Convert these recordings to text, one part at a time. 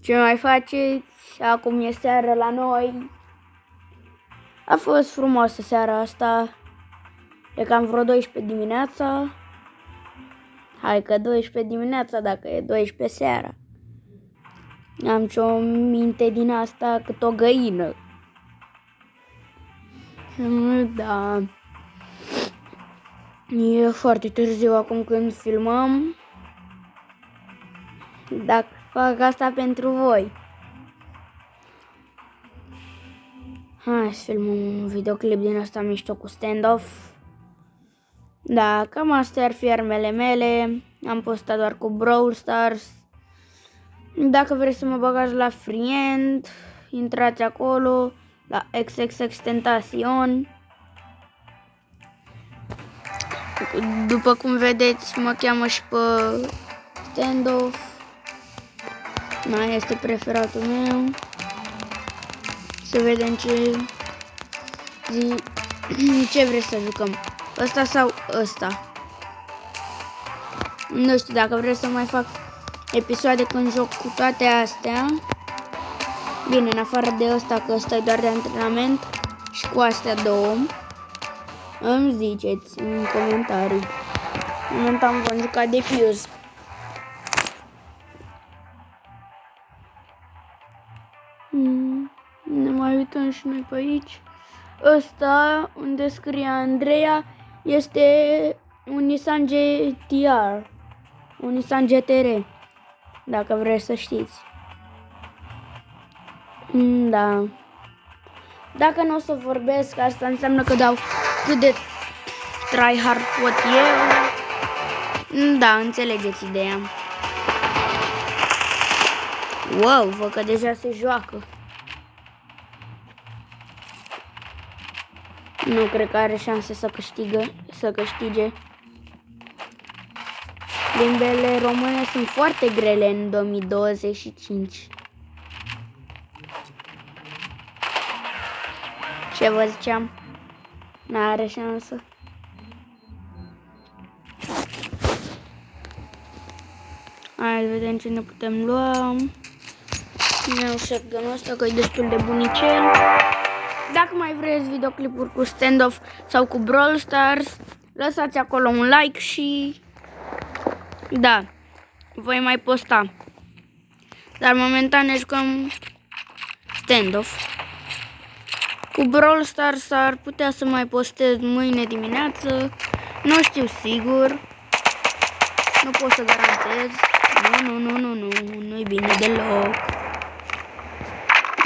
Ce mai faceți? Acum e seară la noi. A fost frumoasă seara asta. E cam vreo 12 dimineața. Hai că 12 dimineața dacă e 12 seara. Am ce-o minte din asta cât o găină. Da. E foarte târziu acum când filmăm. Dacă fac asta pentru voi. Hai să filmăm un videoclip din asta mișto cu standoff. Da, cam astea ar fi armele mele. Am postat doar cu Brawl Stars. Dacă vreți să mă băgați la Friend, intrați acolo, la XXXTentacion. După cum vedeți, mă cheamă și pe standoff. Este preferatul meu. Să vedem ce vreți să jucăm. Ăsta sau ăsta? Nu știu dacă vreți să mai fac episoade când joc cu toate astea. Bine, în afară de ăsta, că ăsta e doar de antrenament. Și cu astea două. Îmi ziceți în comentarii. Momentan vom juca de Fuse. Ne mai uităm și noi pe aici. Ăsta, unde scrie Andreea, este un Nissan GTR. Un Nissan GTR. Dacă vreți să știți. Da. Dacă nu o să vorbesc, asta înseamnă că dau cât de tryhard pot eu. Da, înțelegeți ideea. Wow, văd că deja se joacă. Nu cred că are șanse să câștige. Limbele române sunt foarte grele în 2025. Ce vă ziceam? N-are șansă. Hai, vedem ce ne putem lua. Iau shotgun-ul ăsta că e destul de bunicel. Dacă mai vreți videoclipuri cu standoff sau cu Brawl Stars, lăsați acolo un like și... Da, voi mai posta. Dar momentan ne jucăm standoff. Cu Brawl Stars ar putea să mai postez mâine dimineață. Nu știu sigur. Nu pot să garantez. Nu-i bine deloc.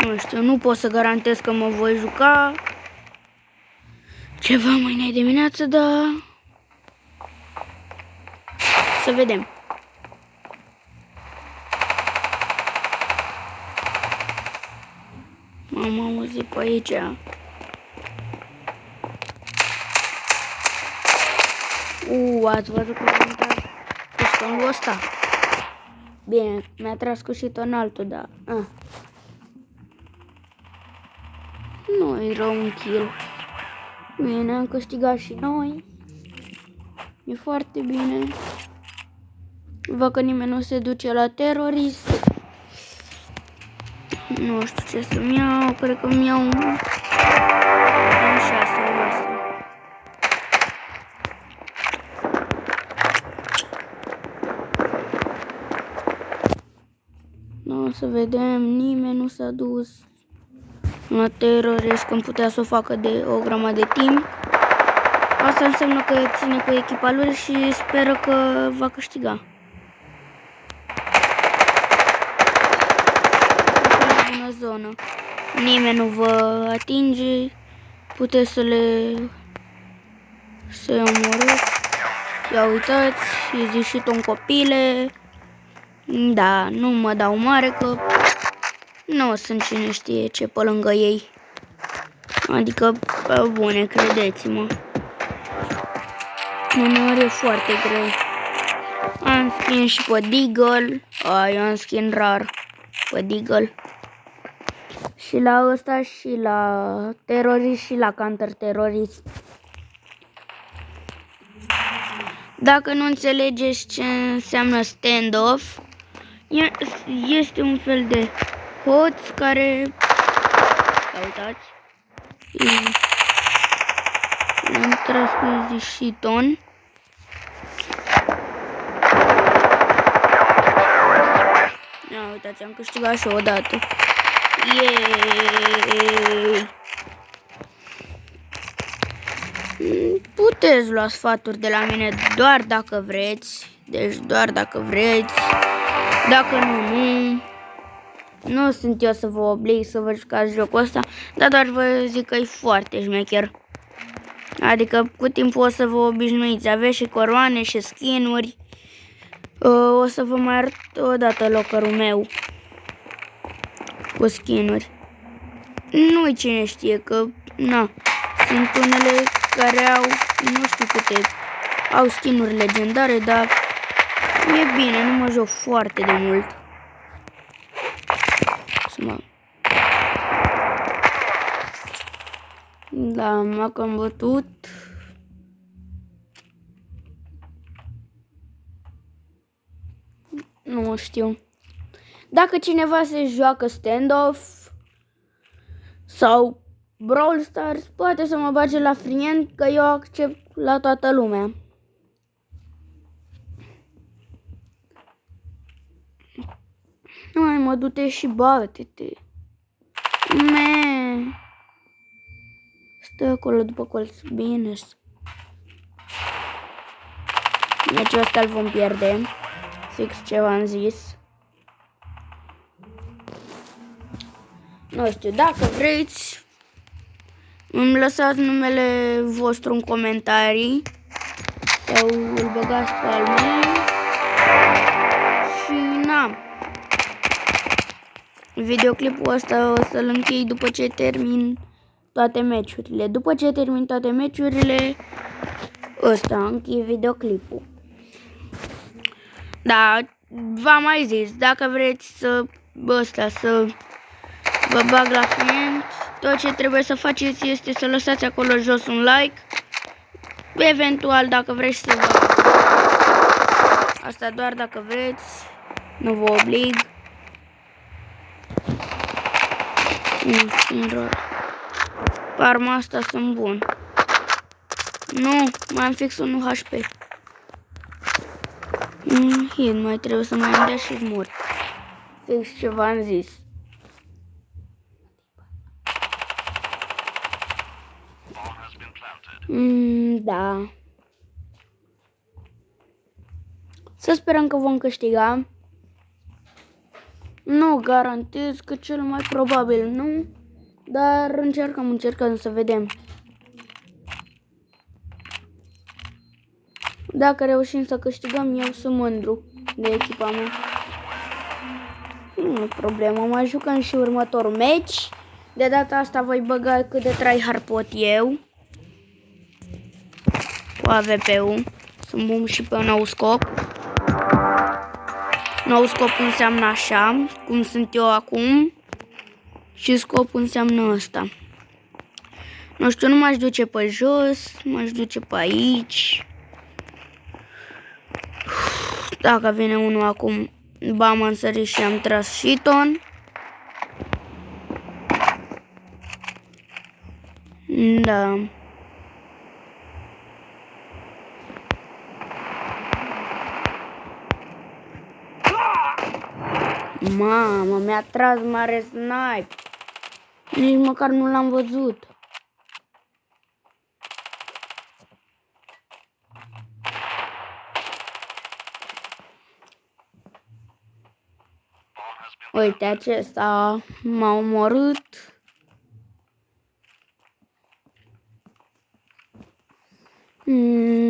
Nu știu, nu pot să garantez că mă voi juca ceva mâine dimineață, dar să vedem. M-am auzit pe aici. Ați văzut că am intrat cu stongul ăsta? Bine, mi-a tras cu altul, dar... Nu-i rău un kill. Bine, am câștigat și noi. E foarte bine. Văd că nimeni nu se duce la terorist. Nu știu ce să-mi iau. Cred că mi iau un 6 asta. O să vedem. Nimeni nu s-a dus la terorist când putea să o facă de o grămadă de timp. Asta înseamnă că ține cu echipa lui și speră că va câștiga. Bună zonă. Nimeni nu vă atinge. Puteți să-i omorâți. Ia uitați, ieșit un copile. Da, nu mă dau mare că nu sunt cine știe ce pe lângă ei. Adică, pe bune, credeți-mă. Uneori e foarte greu. Am skin și pe Deagle. Eu am skin rar pe Deagle. Și la ăsta și la terorist și la counter-terorist. Dacă nu înțelegeți ce înseamnă standoff, Este un fel de hoț care... Uitați. L-am tras cu Easy Shiton. Ia uitați, am câștigat și odată. Yeee! Puteți lua sfaturi de la mine doar dacă vreți. Deci doar dacă vreți. Dacă nu. Nu sunt eu să vă oblig să vă jucați jocul ăsta, dar doar vă zic că e foarte șmecher. Adică cu timpul o să vă obișnuiți. Aveți și coroane și skin-uri. O să vă mai arăt odată lockerul meu cu skin-uri. Nu-i cine știe că, na, sunt unele care au, nu știu câte, au skin-uri legendare, dar e bine, nu mă joc foarte de mult. Da, m-a cam bătut. Nu știu. Dacă cineva se joacă standoff sau Brawl Stars, poate să mă bage la friend, că eu accept la toată lumea. Hai mă, du-te și bate-te. Stă acolo după colț. Bine. Meciul ăsta îl vom pierde. Fix ce v-am zis. Nu știu, dacă vreți, îmi lăsați numele vostru în comentarii sau îl băgați pe al meu. Și na. Videoclipul ăsta o să-l închei după ce termin toate meciurile. După ce termin toate meciurile, ăsta închei videoclipul. Da, v-am mai zis, dacă vreți să vă bag la friend, tot ce trebuie să faceți este să lăsați acolo jos un like. Eventual, dacă vreți să vă... Asta doar dacă vreți, nu vă oblig. Parma asta sunt bun. Nu, mai am fix 1 HP. Hit, mai trebuie să mai îmi dea și mort. Fix ce v-am zis. Da. Să sperăm că vom câștiga. Nu garantez că cel mai probabil nu, dar încercăm să vedem. Dacă reușim să câștigăm, eu sunt mândru de echipa mea. Nu e problemă, mai jucăm și următorul meci. De data asta voi băga cât de tryhard pot eu. Cu AVP-ul. Sunt bun și pe nou scop. Nou scop înseamnă așa, cum sunt eu acum. Și scopul înseamnă ăsta. Nu știu, nu m-aș duce pe jos, m-aș duce pe aici. Dacă vine unul acum, bam, am sărit și am tras shiton. Da. Mamă, mi-a tras mare snipe. Nici măcar nu l-am văzut. Uite, acesta m-a omorât.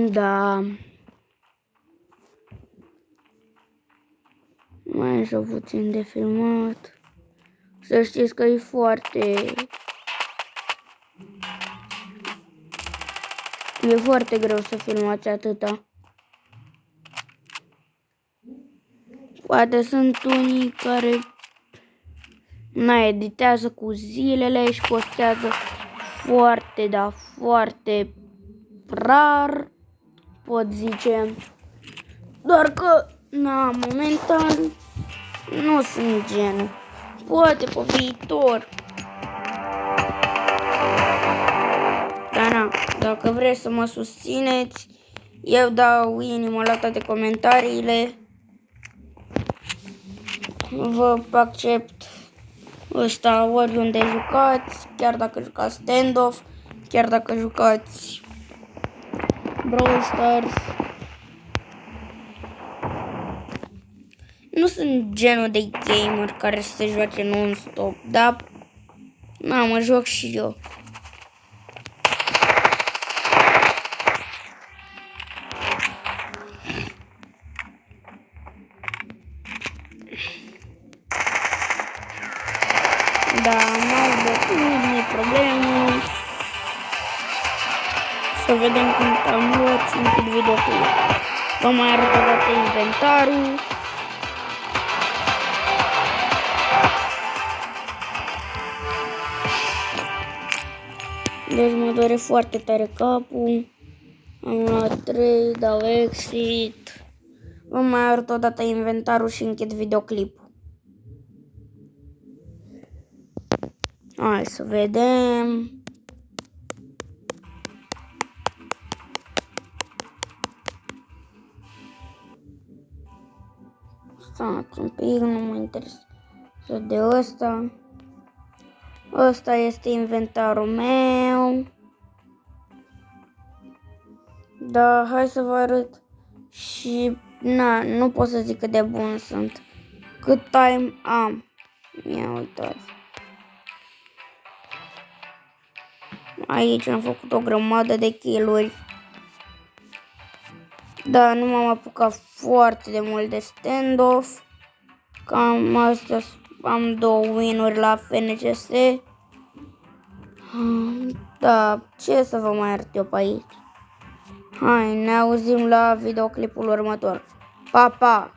Da. Mai așa puțin de filmat. Să știți că e foarte greu să filmați atâta. Poate sunt unii care editează cu zilele și postează foarte, dar foarte rar, pot zice. Doar că, momentan Nu sunt genul. Poate pe viitor. Dar na, dacă vreți să mă susțineți, eu dau inimă la toate comentariile. Vă accept ăsta oriunde jucați, chiar dacă jucați standoff, chiar dacă jucați Brawl Stars. Nu sunt genul de gamer care să se joace non-stop, dar na, mă joc și eu. Da, m-au bătut, nu-i problemă. Să vedem cum am luat și închid videoclip. Vă mai arăt o dată inventarul. Deci mă doare foarte tare capul. Am luat 3, dau exit. Vă mai arăt o dată inventarul și închid videoclipul. Hai să vedem. Stați un pic, nu mă interesează de ăsta. Ăsta este inventarul meu. Da, hai să vă arăt. Și na, nu pot să zic cât de bun sunt. Cât time am. Ia uitați. Aici am făcut o grămadă de kill-uri. Da, nu m-am apucat foarte de mult de standoff. Cam astea, am 2 win-uri la FNCS. Da, ce să vă mai arăt eu pe aici? Hai, ne auzim la videoclipul următor. Pa, pa!